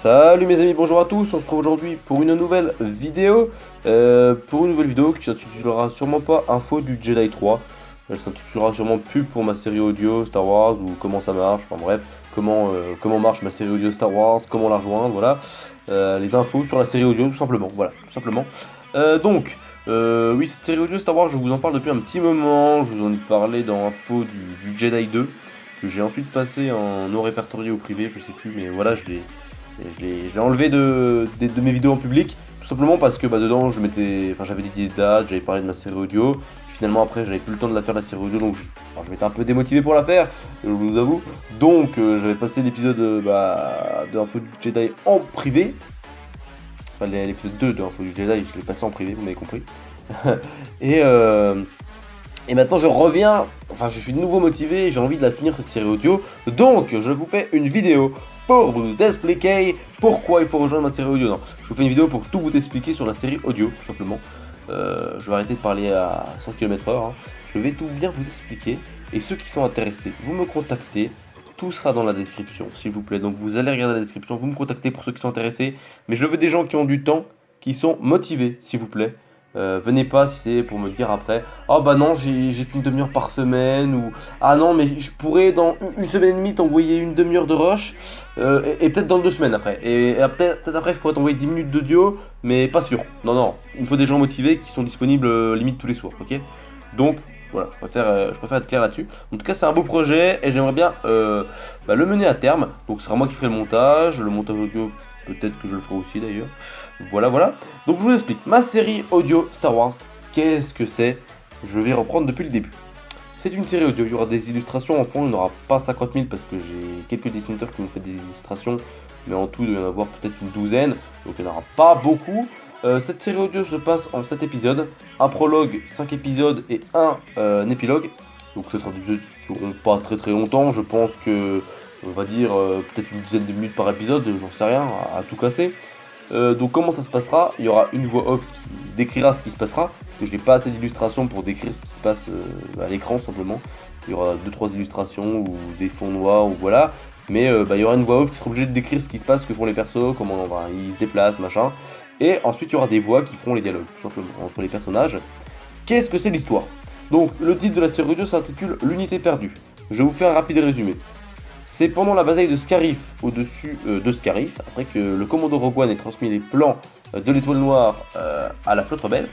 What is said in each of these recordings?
Salut mes amis, bonjour à tous, on se retrouve aujourd'hui pour une nouvelle vidéo. Qui s'intitulera sûrement pas Info du Jedi 3. Elle s'intitulera sûrement pub pour ma série audio Star Wars ou comment ça marche, enfin bref, comment marche ma série audio Star Wars, comment la rejoindre, voilà. Les infos sur la série audio tout simplement, voilà, tout simplement. Oui, cette série audio Star Wars, je vous en parle depuis un petit moment, je vous en ai parlé dans Info du Jedi 2, que j'ai ensuite passé en non répertorié ou privé, je sais plus, mais voilà, je l'ai enlevé de mes vidéos en public, tout simplement parce que dedans j'avais dit des dates, j'avais parlé de ma série audio. Finalement après j'avais plus le temps de la faire la série audio, donc je m'étais un peu démotivé pour la faire, je vous avoue. Donc j'avais passé l'épisode de Info du Jedi en privé. Enfin l'épisode 2 de Info du Jedi, je l'ai passé en privé, vous m'avez compris. Et maintenant je reviens, enfin je suis de nouveau motivé, j'ai envie de la finir cette série audio. Donc je vous fais une vidéo pour vous expliquer pourquoi il faut rejoindre ma série audio. Non, je vous fais une vidéo pour tout vous expliquer sur la série audio, tout simplement. Je vais arrêter de parler à 100 km/h. Je vais tout bien vous expliquer. Et ceux qui sont intéressés, vous me contactez. Tout sera dans la description, s'il vous plaît. Donc vous allez regarder la description, vous me contactez pour ceux qui sont intéressés. Mais je veux des gens qui ont du temps, qui sont motivés, s'il vous plaît. Venez pas si c'est pour me dire après oh bah non j'ai qu'une demi-heure par semaine, ou ah non mais je pourrais dans une semaine et demie t'envoyer une demi-heure de rush, et peut-être dans 2 semaines après, et peut-être après je pourrais t'envoyer 10 minutes d'audio, mais pas sûr. Non, il me faut des gens motivés qui sont disponibles limite tous les soirs, ok. Donc voilà, je préfère être clair là-dessus. En tout cas c'est un beau projet et j'aimerais bien le mener à terme. Donc ce sera moi qui ferai le montage audio. Peut-être que je le ferai aussi d'ailleurs. Voilà. Donc je vous explique. Ma série audio Star Wars, qu'est-ce que c'est? Je vais reprendre depuis le début. C'est une série audio. Il y aura des illustrations en fond. Il n'y en aura pas 50 000 parce que j'ai quelques dessinateurs qui m'ont fait des illustrations. Mais en tout, il doit y en avoir peut-être une douzaine. Donc il n'y en aura pas beaucoup. Cette série audio se passe en 7 épisodes. Un prologue, 5 épisodes et un épilogue. Donc ces épisodes qui n'auront pas très longtemps. Je pense que... on va dire peut-être une dizaine de minutes par épisode, j'en sais rien, à tout casser. Donc comment ça se passera? Il y aura une voix off qui décrira ce qui se passera, parce que je n'ai pas assez d'illustrations pour décrire ce qui se passe à l'écran simplement. Il y aura 2-3 illustrations ou des fonds noirs ou voilà. Mais il y aura une voix off qui sera obligée de décrire ce qui se passe, ce que font les persos, comment ils se déplacent, machin. Et ensuite il y aura des voix qui feront les dialogues, tout simplement, entre les personnages. Qu'est-ce que c'est l'histoire? Donc le titre de la série audio s'intitule L'unité perdue. Je vais vous faire un rapide résumé. C'est pendant la bataille de Scarif, au-dessus de Scarif, après que le commando Rogue One ait transmis les plans de l'étoile noire à la flotte rebelle,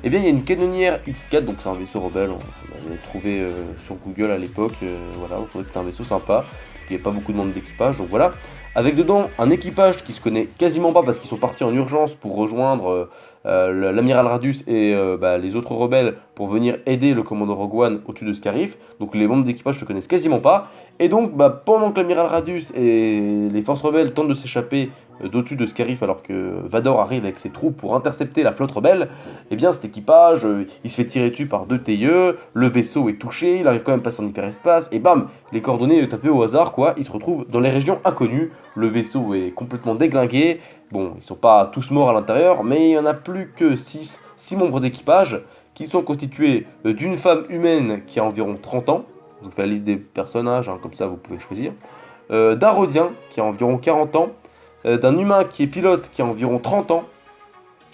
et bien il y a une canonnière X4, donc c'est un vaisseau rebelle, on l'avait trouvé sur Google à l'époque, voilà, on trouvait que c'était un vaisseau sympa, parce qu'il n'y a pas beaucoup de monde d'équipage, donc voilà, avec dedans un équipage qui se connaît quasiment pas parce qu'ils sont partis en urgence pour rejoindre l'amiral Radius et les autres rebelles pour venir aider le commando Rogue One au-dessus de Scarif. Donc les membres d'équipage se connaissent quasiment pas. Et donc pendant que l'amiral Radius et les forces rebelles tentent de s'échapper d'au-dessus de Scarif alors que Vador arrive avec ses troupes pour intercepter la flotte rebelle, et bien cet équipage il se fait tirer dessus par 2 TIE, le vaisseau est touché, il arrive quand même à passer en hyperespace et bam, les coordonnées tapées au hasard quoi, il se retrouve dans les régions inconnues, le vaisseau est complètement déglingué. Bon, ils sont pas tous morts à l'intérieur, mais il y en a plus que 6 membres d'équipage qui sont constitués d'une femme humaine qui a environ 30 ans, je vous fais la liste des personnages, comme ça vous pouvez choisir, d'un Rhodien qui a environ 40 ans, d'un humain qui est pilote qui a environ 30 ans,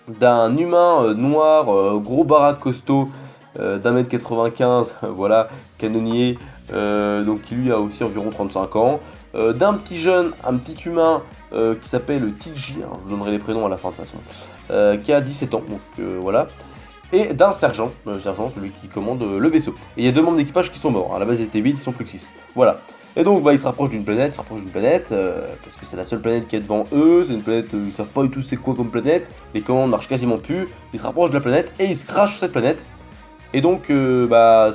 d'un humain noir, gros baraque costaud, d'1m95, voilà, canonnier, donc qui lui a aussi environ 35 ans, d'un petit jeune, un petit humain qui s'appelle TJ, je vous donnerai les prénoms à la fin de toute façon, qui a 17 ans, donc voilà, et d'un sergent, celui qui commande le vaisseau. Et il y a 2 membres d'équipage qui sont morts, à la base ils étaient 8, ils sont plus que 6, voilà. Et donc ils se rapprochent d'une planète, parce que c'est la seule planète qui est devant eux, c'est une planète, ils savent pas du tout c'est quoi comme planète, les commandes marchent quasiment plus, ils se rapprochent de la planète et ils se crashent sur cette planète. Et donc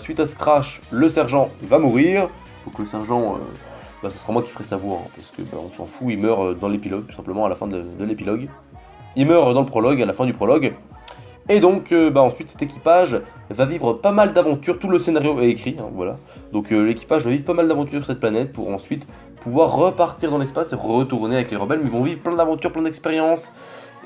suite à ce crash, le sergent va mourir, donc le sergent, ça sera moi qui ferai sa voix, parce que on s'en fout, il meurt dans l'épilogue, tout simplement à la fin de l'épilogue. Il meurt dans le prologue, à la fin du prologue. Et donc ensuite cet équipage va vivre pas mal d'aventures, tout le scénario est écrit, voilà. Donc l'équipage va vivre pas mal d'aventures sur cette planète pour ensuite pouvoir repartir dans l'espace et retourner avec les rebelles, mais ils vont vivre plein d'aventures, plein d'expériences.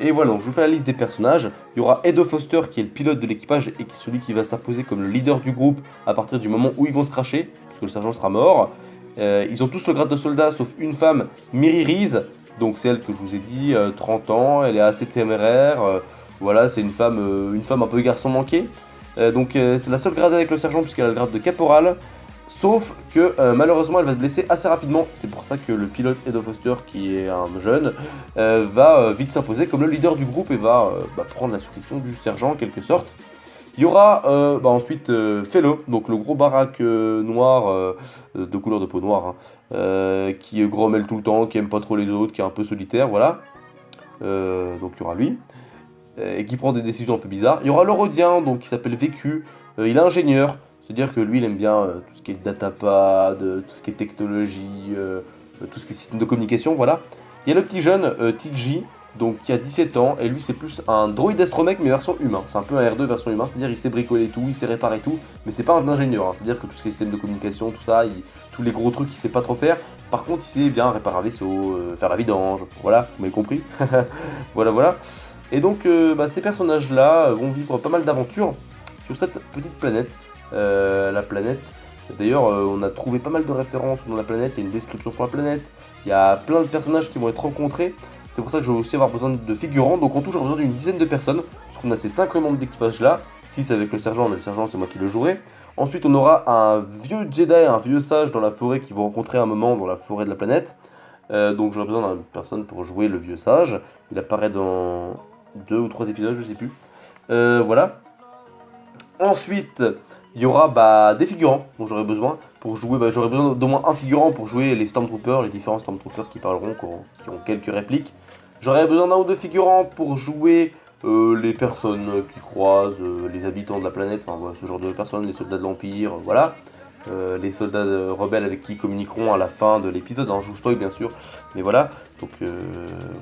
Et voilà, donc je vous fais la liste des personnages. Il y aura Edo Foster qui est le pilote de l'équipage et qui est celui qui va s'imposer comme le leader du groupe à partir du moment où ils vont se crasher, puisque le sergent sera mort. Ils ont tous le grade de soldat sauf une femme, Miri Reese, Donc c'est elle que je vous ai dit, 30 ans, elle est assez téméraire, voilà, c'est une femme un peu garçon manqué. C'est la seule gradée avec le sergent puisqu'elle a le grade de caporal. Sauf que malheureusement elle va se blesser assez rapidement. C'est pour ça que le pilote Ed Foster, qui est un jeune, va vite s'imposer comme le leader du groupe et va prendre la succession du sergent en quelque sorte. Il y aura ensuite Fellow, donc le gros baraque noir, de couleur de peau noire, hein, qui grommelle tout le temps, qui aime pas trop les autres, qui est un peu solitaire, voilà. Donc il y aura lui, et qui prend des décisions un peu bizarres. Il y aura l'Eurodien, donc qui s'appelle Vécu, il est ingénieur, c'est-à-dire que lui il aime bien tout ce qui est datapad, tout ce qui est technologie, tout ce qui est système de communication, voilà. Il y a le petit jeune, TJ, donc qui a 17 ans, et lui c'est plus un droïde astromech mais version humain. C'est un peu un R2 version humain, c'est-à-dire il sait bricoler tout, il sait réparer tout, mais c'est pas un ingénieur, hein. C'est-à-dire que tout ce qui est système de communication, tout ça, tous les gros trucs il sait pas trop faire. Par contre il sait bien réparer un vaisseau, faire la vidange, voilà, vous m'avez compris. Voilà. Et donc ces personnages-là vont vivre pas mal d'aventures sur cette petite planète. La planète, d'ailleurs on a trouvé pas mal de références dans la planète, il y a une description sur la planète, il y a plein de personnages qui vont être rencontrés. C'est pour ça que je vais aussi avoir besoin de figurants, donc en tout j'aurai besoin d'une dizaine de personnes, puisqu'on a ces 5 membres d'équipage là, 6 avec le sergent, mais le sergent c'est moi qui le jouerai. Ensuite on aura un vieux Jedi, un vieux sage dans la forêt qui vont rencontrer un moment dans la forêt de la planète. Donc j'aurai besoin d'une personne pour jouer le vieux sage, il apparaît dans 2 ou 3 épisodes, je sais plus. Voilà. Ensuite, il y aura des figurants dont j'aurai besoin pour jouer. J'aurai besoin d'au moins un figurant pour jouer les Stormtroopers, les différents Stormtroopers qui parleront, qui ont quelques répliques. J'aurai besoin d'un ou deux figurants pour jouer les personnes qui croisent, les habitants de la planète, enfin voilà, ce genre de personnes, les soldats de l'Empire, voilà. Les soldats rebelles avec qui ils communiqueront à la fin de l'épisode, hein, je vous spoil bien sûr, mais voilà, donc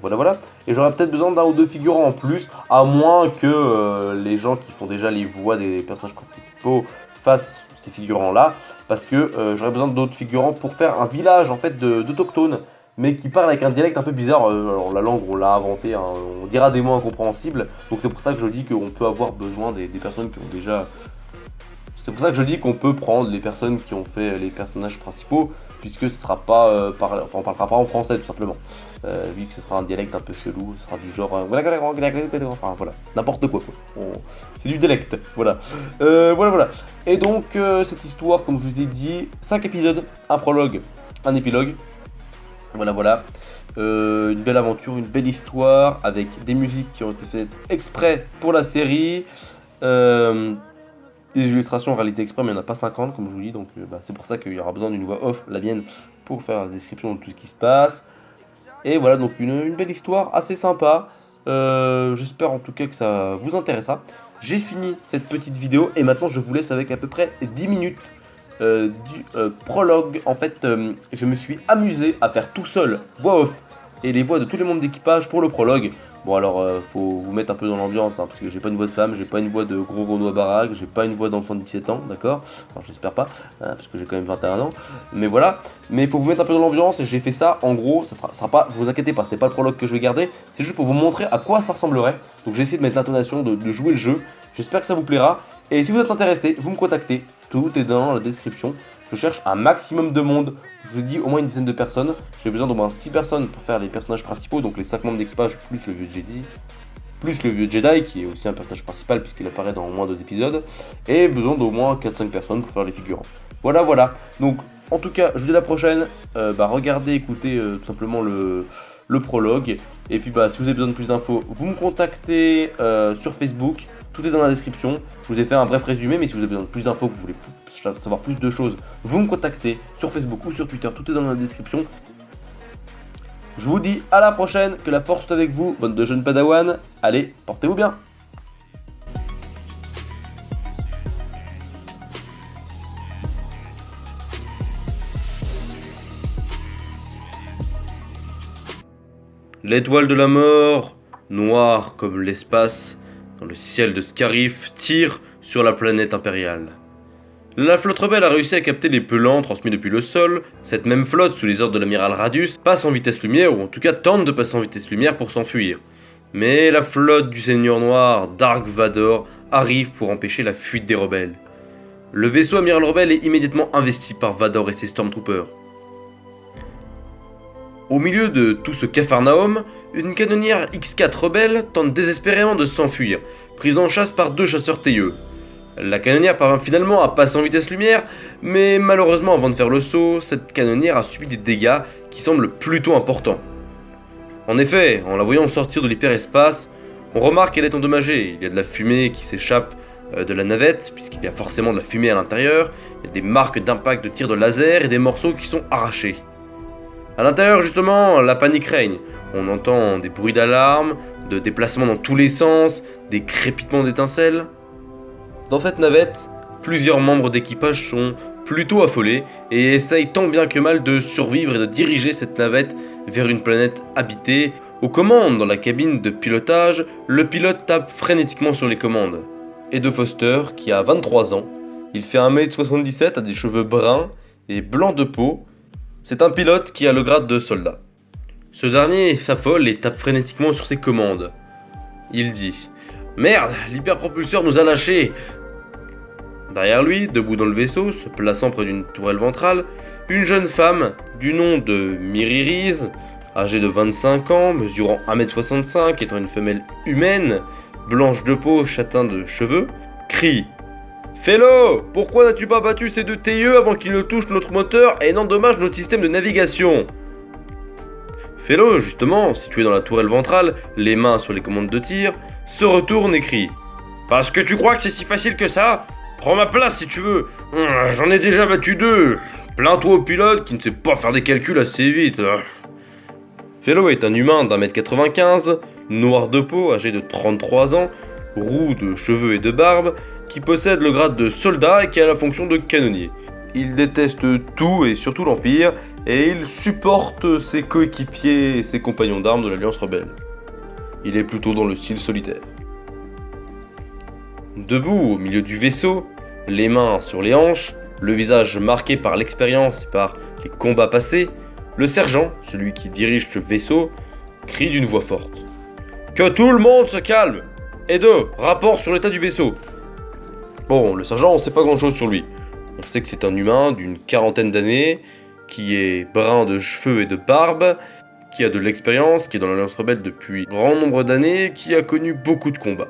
voilà. Et j'aurai peut-être besoin d'un ou deux figurants en plus, à moins que les gens qui font déjà les voix des personnages principaux fassent ces figurants là, parce que j'aurais besoin d'autres figurants pour faire un village en fait d'autochtones, mais qui parlent avec un dialecte un peu bizarre. Alors la langue on l'a inventée, hein, on dira des mots incompréhensibles, donc c'est pour ça que je dis qu'on peut avoir besoin des personnes qui ont déjà... C'est pour ça que je dis qu'on peut prendre les personnes qui ont fait les personnages principaux, puisque ce sera pas on parlera pas en français tout simplement. Vu que ce sera un dialecte un peu chelou, ce sera du genre enfin voilà, n'importe quoi. C'est du dialecte, voilà. Voilà. Et donc cette histoire, comme je vous ai dit, 5 épisodes, un prologue, un épilogue. Voilà. Une belle aventure, une belle histoire, avec des musiques qui ont été faites exprès pour la série. Des illustrations réalisées exprès, mais il n'y en a pas 50 comme je vous dis, donc c'est pour ça qu'il y aura besoin d'une voix off, la mienne, pour faire la description de tout ce qui se passe. Et voilà, donc une belle histoire assez sympa. J'espère en tout cas que ça vous intéressera. J'ai fini cette petite vidéo et maintenant je vous laisse avec à peu près 10 minutes du prologue. En fait, je me suis amusé à faire tout seul voix off et les voix de tous les membres d'équipage pour le prologue. Bon alors faut vous mettre un peu dans l'ambiance, hein, parce que j'ai pas une voix de femme, j'ai pas une voix de gros Renoir baraque, j'ai pas une voix d'enfant de 17 ans, d'accord? Enfin j'espère pas, parce que j'ai quand même 21 ans, mais voilà. Mais il faut vous mettre un peu dans l'ambiance et j'ai fait ça, en gros, ça sera pas, vous inquiétez pas, c'est pas le prologue que je vais garder, c'est juste pour vous montrer à quoi ça ressemblerait. Donc j'ai essayé de mettre l'intonation, de jouer le jeu, j'espère que ça vous plaira. Et si vous êtes intéressé, vous me contactez, tout est dans la description. Je cherche un maximum de monde, je vous dis au moins une dizaine de personnes. J'ai besoin d'au moins 6 personnes pour faire les personnages principaux, donc les 5 membres d'équipage plus le vieux Jedi, qui est aussi un personnage principal puisqu'il apparaît dans au moins 2 épisodes. Et besoin d'au moins 4-5 personnes pour faire les figurants. Voilà. Donc en tout cas, je vous dis à la prochaine. Regardez, écoutez tout simplement le prologue. Et puis si vous avez besoin de plus d'infos, vous me contactez sur Facebook. Tout est dans la description. Je vous ai fait un bref résumé, mais si vous avez besoin de plus d'infos, que vous voulez savoir plus de choses, vous me contactez sur Facebook ou sur Twitter. Tout est dans la description. Je vous dis à la prochaine. Que la force soit avec vous, bande de jeunes Padawan. Allez, portez-vous bien. L'étoile de la mort, noire comme l'espace, dans le ciel de Scarif, tire sur la planète impériale. La flotte rebelle a réussi à capter les pelants transmis depuis le sol. Cette même flotte, sous les ordres de l'amiral Radius, passe en vitesse lumière, ou en tout cas tente de passer en vitesse lumière pour s'enfuir. Mais la flotte du Seigneur Noir, Dark Vador, arrive pour empêcher la fuite des rebelles. Le vaisseau amiral rebelle est immédiatement investi par Vador et ses Stormtroopers. Au milieu de tout ce capharnaüm, une canonnière X4 rebelle tente désespérément de s'enfuir, prise en chasse par 2 chasseurs tailleux. La canonnière parvint finalement à passer en vitesse lumière, mais malheureusement avant de faire le saut, cette canonnière a subi des dégâts qui semblent plutôt importants. En effet, en la voyant sortir de l'hyperespace, on remarque qu'elle est endommagée. Il y a de la fumée qui s'échappe de la navette, puisqu'il y a forcément de la fumée à l'intérieur, il y a des marques d'impact de tir de laser et des morceaux qui sont arrachés. À l'intérieur justement, la panique règne. On entend des bruits d'alarme, de déplacements dans tous les sens, des crépitements d'étincelles. Dans cette navette, plusieurs membres d'équipage sont plutôt affolés et essayent tant bien que mal de survivre et de diriger cette navette vers une planète habitée. Aux commandes, dans la cabine de pilotage, le pilote tape frénétiquement sur les commandes. Edo Foster, qui a 23 ans, il fait 1m77, a des cheveux bruns et blancs de peau. C'est un pilote qui a le grade de soldat. Ce dernier s'affole et tape frénétiquement sur ses commandes. Il dit « Merde, l'hyperpropulseur nous a lâchés !» Derrière lui, debout dans le vaisseau, se plaçant près d'une tourelle ventrale, une jeune femme du nom de Miririse, âgée de 25 ans, mesurant 1m65, étant une femelle humaine, blanche de peau, châtain de cheveux, crie « Fais-le! Pourquoi n'as-tu pas battu ces 2 TIE avant qu'ils ne touchent notre moteur et n'endommagent notre système de navigation ?» Fellow, justement, situé dans la tourelle ventrale, les mains sur les commandes de tir, se retourne et crie « Parce que tu crois que c'est si facile que ça? Prends ma place si tu veux. J'en ai déjà battu 2. Plains-toi au pilote qui ne sait pas faire des calculs assez vite. » Fellow est un humain d'1m95, noir de peau, âgé de 33 ans, roux de cheveux et de barbe, qui possède le grade de soldat et qui a la fonction de canonnier. Il déteste tout et surtout l'Empire, et il supporte ses coéquipiers et ses compagnons d'armes de l'Alliance rebelle. Il est plutôt dans le style solitaire. Debout au milieu du vaisseau, les mains sur les hanches, le visage marqué par l'expérience et par les combats passés, le sergent, celui qui dirige ce vaisseau, crie d'une voix forte. « Que tout le monde se calme! Edo, rapport sur l'état du vaisseau !» Bon, le sergent, on sait pas grand chose sur lui. On sait que c'est un humain d'une 40aine d'années, qui est brun de cheveux et de barbe, qui a de l'expérience, qui est dans l'Alliance rebelle depuis grand nombre d'années, qui a connu beaucoup de combats.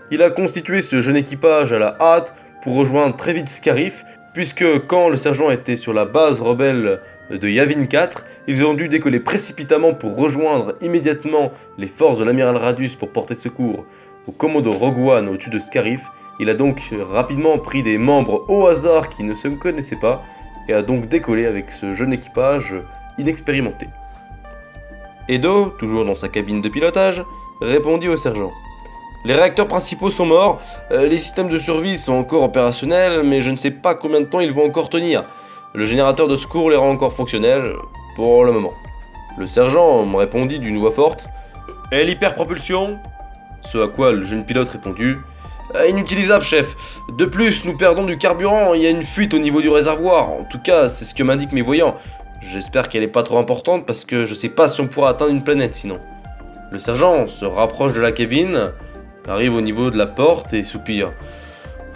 Il a constitué ce jeune équipage à la hâte pour rejoindre très vite Scarif, puisque quand le sergent était sur la base rebelle de Yavin 4, ils ont dû décoller précipitamment pour rejoindre immédiatement les forces de l'amiral Radius pour porter secours au commodo Rogue One au-dessus de Scarif. Il a donc rapidement pris des membres au hasard qui ne se connaissaient pas et a donc décollé avec ce jeune équipage inexpérimenté. Edo, toujours dans sa cabine de pilotage, répondit au sergent. Les réacteurs principaux sont morts, les systèmes de survie sont encore opérationnels, mais je ne sais pas combien de temps ils vont encore tenir. Le générateur de secours les rend encore fonctionnels, pour le moment. Le sergent me répondit d'une voix forte. « Et l'hyperpropulsion ?» Ce à quoi le jeune pilote répondit. Inutilisable, chef. De plus, nous perdons du carburant, il y a une fuite au niveau du réservoir. En tout cas, c'est ce que m'indiquent mes voyants. J'espère qu'elle est pas trop importante parce que je sais pas si on pourra atteindre une planète sinon. Le sergent se rapproche de la cabine, arrive au niveau de la porte et soupire.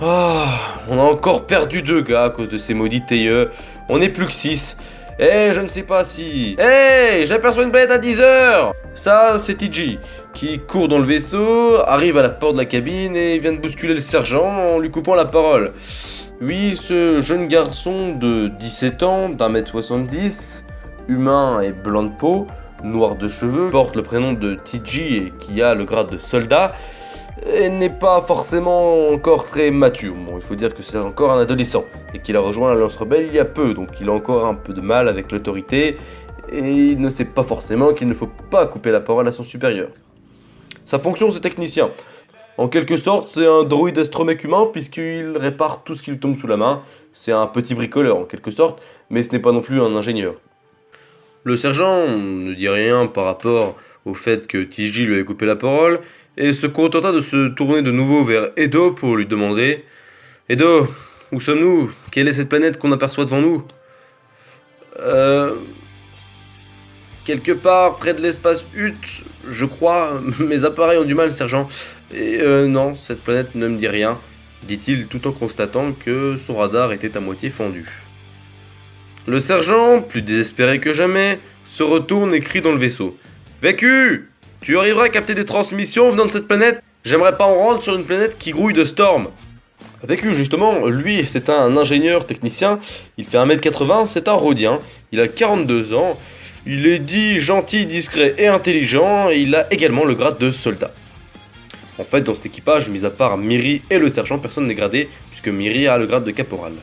Ah, on a encore perdu 2 gars à cause de ces maudits TIE. On n'est plus que 6. Je ne sais pas si... J'aperçois une planète à 10h. Ça, c'est TG, qui court dans le vaisseau, arrive à la porte de la cabine et vient de bousculer le sergent en lui coupant la parole. Oui, ce jeune garçon de 17 ans, d'1m70, humain et blanc de peau, noir de cheveux, porte le prénom de TG et qui a le grade de soldat, et n'est pas forcément encore très mature. Bon, il faut dire que c'est encore un adolescent, et qu'il a rejoint l'Alliance rebelle il y a peu, donc il a encore un peu de mal avec l'autorité, et il ne sait pas forcément qu'il ne faut pas couper la parole à son supérieur. Sa fonction, c'est technicien. En quelque sorte, c'est un droïde astromech humain, puisqu'il répare tout ce qui lui tombe sous la main. C'est un petit bricoleur, en quelque sorte, mais ce n'est pas non plus un ingénieur. Le sergent ne dit rien par rapport au fait que TJ lui avait coupé la parole, et se contenta de se tourner de nouveau vers Edo pour lui demander « Edo, où sommes-nous? Quelle est cette planète qu'on aperçoit devant nous ?» Quelque part près de l'espace Hutte, je crois. Mes appareils ont du mal, sergent. Et non, cette planète ne me dit rien, dit-il tout en constatant que son radar était à moitié fendu. Le sergent, plus désespéré que jamais, se retourne et crie dans le vaisseau. Vécu, tu arriveras à capter des transmissions venant de cette planète? J'aimerais pas en rendre sur une planète qui grouille de storm. Vécu, justement, lui, c'est un ingénieur technicien, il fait 1m80, c'est un rhodien, il a 42 ans, il est dit gentil, discret et intelligent, et il a également le grade de soldat. En fait, dans cet équipage, mis à part Miri et le sergent, personne n'est gradé, puisque Miri a le grade de caporal.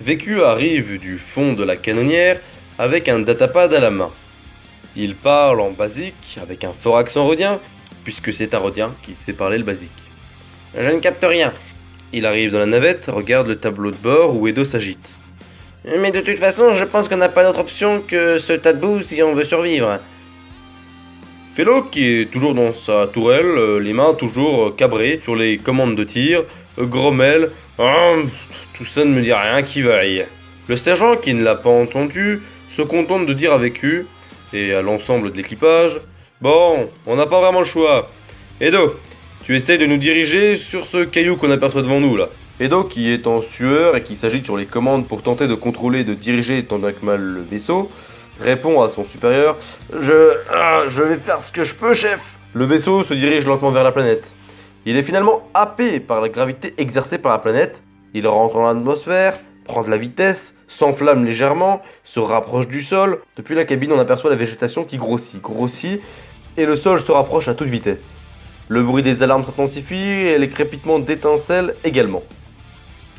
Vécu arrive du fond de la canonnière avec un datapad à la main. Il parle en basique, avec un fort accent rhodien, puisque c'est un rhodien qui sait parler le basique. Je ne capte rien. Il arrive dans la navette, regarde le tableau de bord où Edo s'agite. Mais de toute façon, je pense qu'on n'a pas d'autre option que ce tas de boue si on veut survivre. Fellow, qui est toujours dans sa tourelle, les mains toujours cabrées sur les commandes de tir, grommelle. Tout ça ne me dit rien qui vaille. Le sergent, qui ne l'a pas entendu, se contente de dire avec lui, et à l'ensemble de l'équipage, bon, on n'a pas vraiment le choix. Edo, tu essayes de nous diriger sur ce caillou qu'on aperçoit devant nous là. Edo, qui est en sueur et qui s'agite sur les commandes pour tenter de contrôler et de diriger tant bien que mal le vaisseau, répond à son supérieur. Je vais faire ce que je peux, chef. Le vaisseau se dirige lentement vers la planète. Il est finalement happé par la gravité exercée par la planète. Il rentre dans l'atmosphère, prend de la vitesse, s'enflamme légèrement, se rapproche du sol. Depuis la cabine, on aperçoit la végétation qui grossit, et le sol se rapproche à toute vitesse. Le bruit des alarmes s'intensifie et les crépitements d'étincelles également.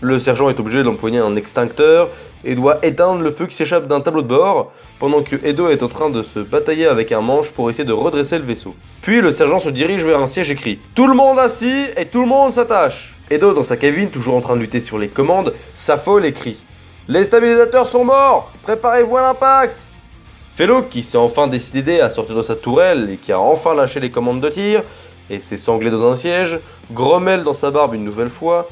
Le sergent est obligé d'empoigner un extincteur et doit éteindre le feu qui s'échappe d'un tableau de bord, pendant que Edo est en train de se batailler avec un manche pour essayer de redresser le vaisseau. Puis le sergent se dirige vers un siège et crie « Tout le monde assis et tout le monde s'attache !» Edo, dans sa cabine, toujours en train de lutter sur les commandes, s'affole et crie « Les stabilisateurs sont morts! Préparez-vous à l'impact !» Fellow, qui s'est enfin décidé à sortir de sa tourelle et qui a enfin lâché les commandes de tir, et s'est sanglé dans un siège, grommelle dans sa barbe une nouvelle fois.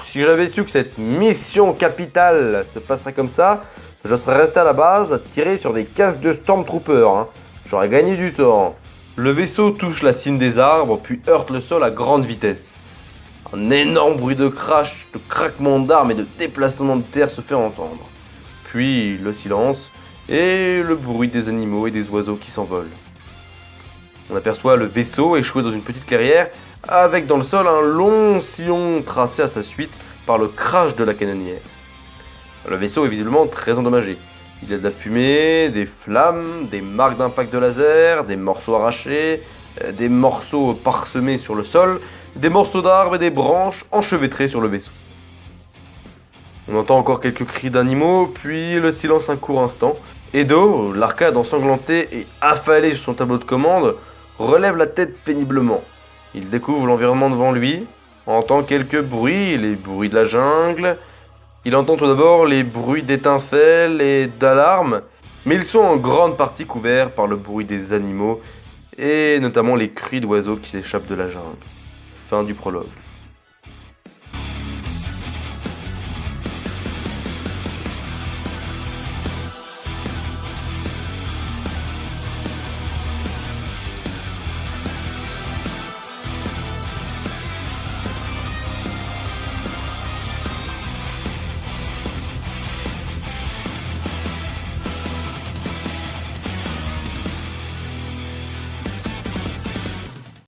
Si j'avais su que cette mission capitale se passerait comme ça, je serais resté à la base à tirer sur des casques de Stormtroopers. J'aurais gagné du temps. Le vaisseau touche la cime des arbres, puis heurte le sol à grande vitesse. Un énorme bruit de crash, de craquement d'armes et de déplacement de terre se fait entendre. Puis le silence et le bruit des animaux et des oiseaux qui s'envolent. On aperçoit le vaisseau échoué dans une petite clairière, avec dans le sol un long sillon tracé à sa suite par le crash de la canonnière. Le vaisseau est visiblement très endommagé. Il y a de la fumée, des flammes, des marques d'impact de laser, des morceaux arrachés, des morceaux parsemés sur le sol, des morceaux d'arbres et des branches enchevêtrées sur le vaisseau. On entend encore quelques cris d'animaux, puis le silence un court instant. Edo, l'arcade ensanglanté et affalé sur son tableau de commande, relève la tête péniblement. Il découvre l'environnement devant lui, entend quelques bruits, les bruits de la jungle. Il entend tout d'abord les bruits d'étincelles et d'alarmes, mais ils sont en grande partie couverts par le bruit des animaux et notamment les cris d'oiseaux qui s'échappent de la jungle. Fin du prologue.